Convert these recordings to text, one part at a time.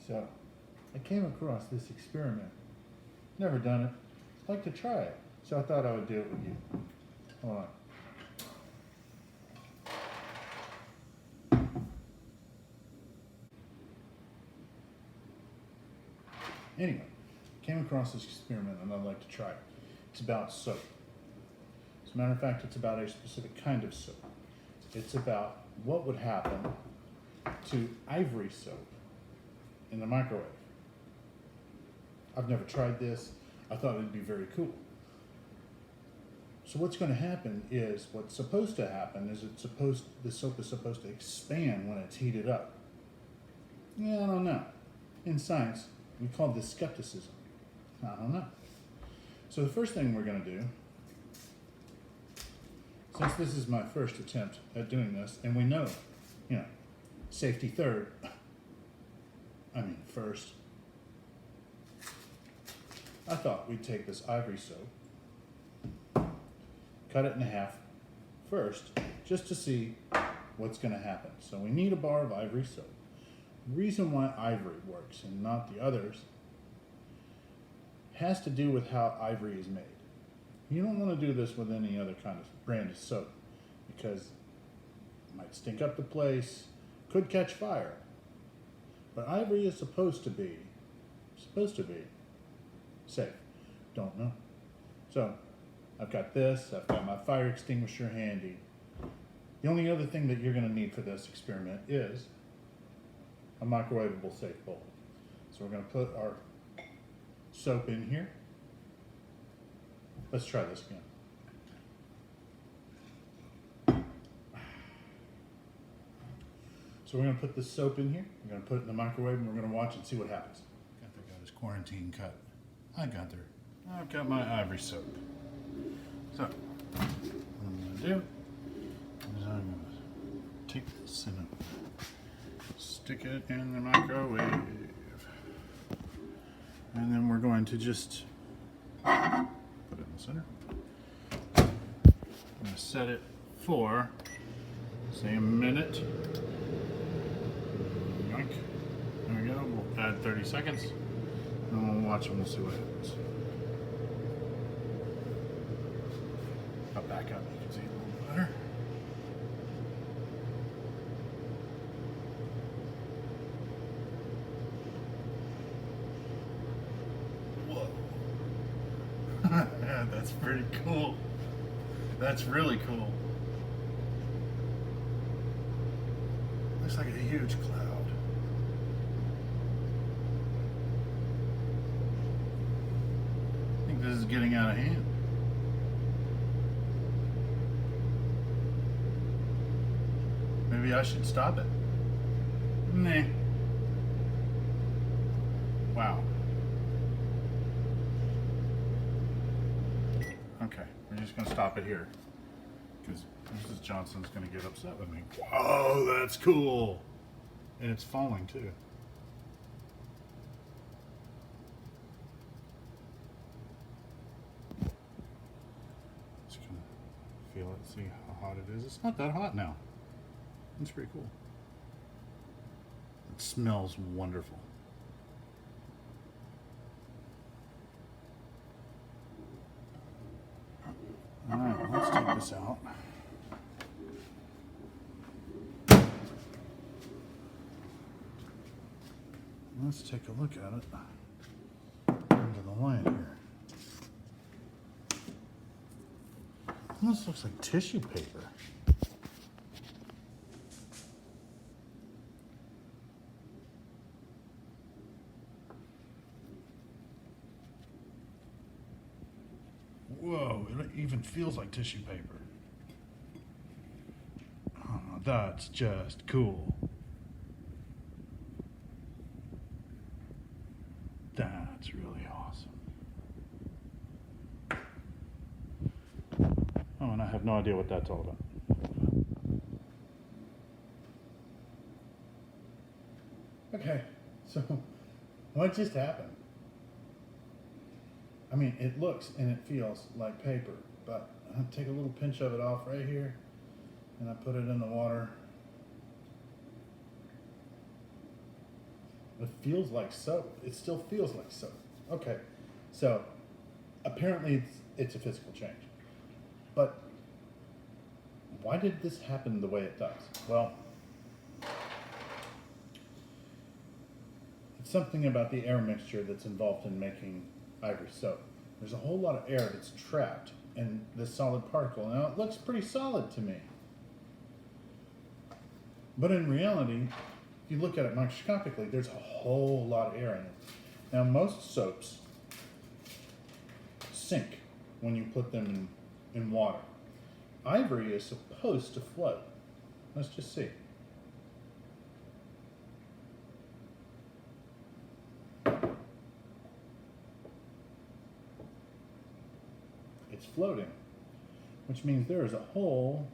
So I came across this experiment. Never done it. I'd like to try it. So I thought I would do it with you. Hold on. Anyway, came across this experiment and I'd like to try it. It's about soap. As a matter of fact, it's about a specific kind of soap. It's about what would happen to Ivory soap in the microwave. I've never tried this. I thought it'd be very cool. So what's going to happen is, what's supposed to happen is the soap is supposed to expand when it's heated up. Yeah, I don't know. In science, we call this skepticism. I don't know. So the first thing we're going to do, since this is my first attempt at doing this, and we know, safety first, I thought we'd take this Ivory soap, cut it in half first, just to see what's going to happen. So we need a bar of Ivory soap. The reason why Ivory works and not the others has to do with how Ivory is made. You don't want to do this with any other kind of brand of soap because it might stink up the place, could catch fire. But Ivory is supposed to be safe. Don't know. So I've got this, I've got my fire extinguisher handy. The only other thing that you're going to need for this experiment is a microwavable safe bowl. So we're going to put our soap in here. Let's try this again. So we're going to put this soap in here. We're going to put it in the microwave and we're going to watch and see what happens. Gunther got his quarantine cut. Hi Gunther. I've got my Ivory soap. So what I'm going to do is I'm going to take this and stick it in the microwave. And then we're going to just put it in the center. I'm going to set it for, say, a minute. Yoink. There we go. We'll add 30 seconds. And we'll watch and we'll see what happens. I'll back up. You can see it a little better. Yeah, that's pretty cool. That's really cool. Looks like a huge cloud. I think this is getting out of hand. Maybe I should stop it. Nah. Wow. Okay, we're just going to stop it here because Mrs. Johnson's going to get upset with me. Whoa, that's cool. And it's falling too. Just going to feel it, see how hot it is. It's not that hot now. It's pretty cool. It smells wonderful. Alright, let's take this out. Let's take a look at it under the light here. This looks like tissue paper. Whoa, it even feels like tissue paper. Oh, that's just cool. That's really awesome. Oh, and I have no idea what that's all about. Okay, so what just happened? I mean, it looks and it feels like paper, but I take a little pinch of it off right here, and I put it in the water. It feels like soap. It still feels like soap. Okay, so apparently it's a physical change. But why did this happen the way it does? Well, it's something about the air mixture that's involved in making ivory soap. There's a whole lot of air that's trapped in this solid particle. Now it looks pretty solid to me. But in reality, if you look at it microscopically, there's a whole lot of air in it. Now most soaps sink when you put them in water. Ivory is supposed to float. Let's just see. It's floating, which means there is a whole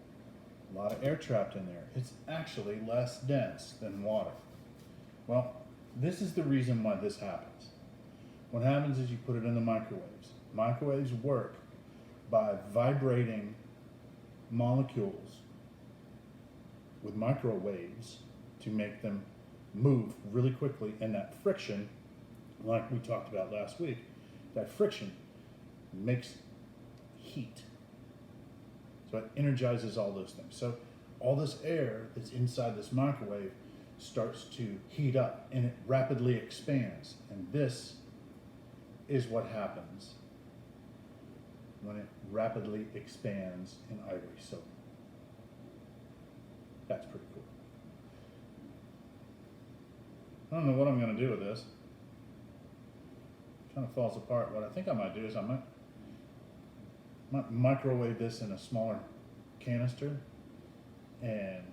lot of air trapped in there. It's actually less dense than water. Well, this is the reason why this happens. What happens is you put it in the microwaves. Microwaves work by vibrating molecules with microwaves to make them move really quickly, and that friction, like we talked about last week, that friction makes heat. So it energizes all those things. So all this air that's inside this microwave starts to heat up and it rapidly expands. And this is what happens when it rapidly expands in ivory soap. That's pretty cool. I don't know what I'm going to do with this. It kind of falls apart. What I think I might do is I might microwave this in a smaller canister and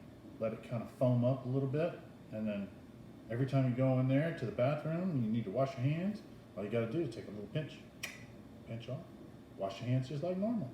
let it kind of foam up a little bit, and then every time you go in there to the bathroom and you need to wash your hands, all you got to do is take a little pinch off, wash your hands just like normal.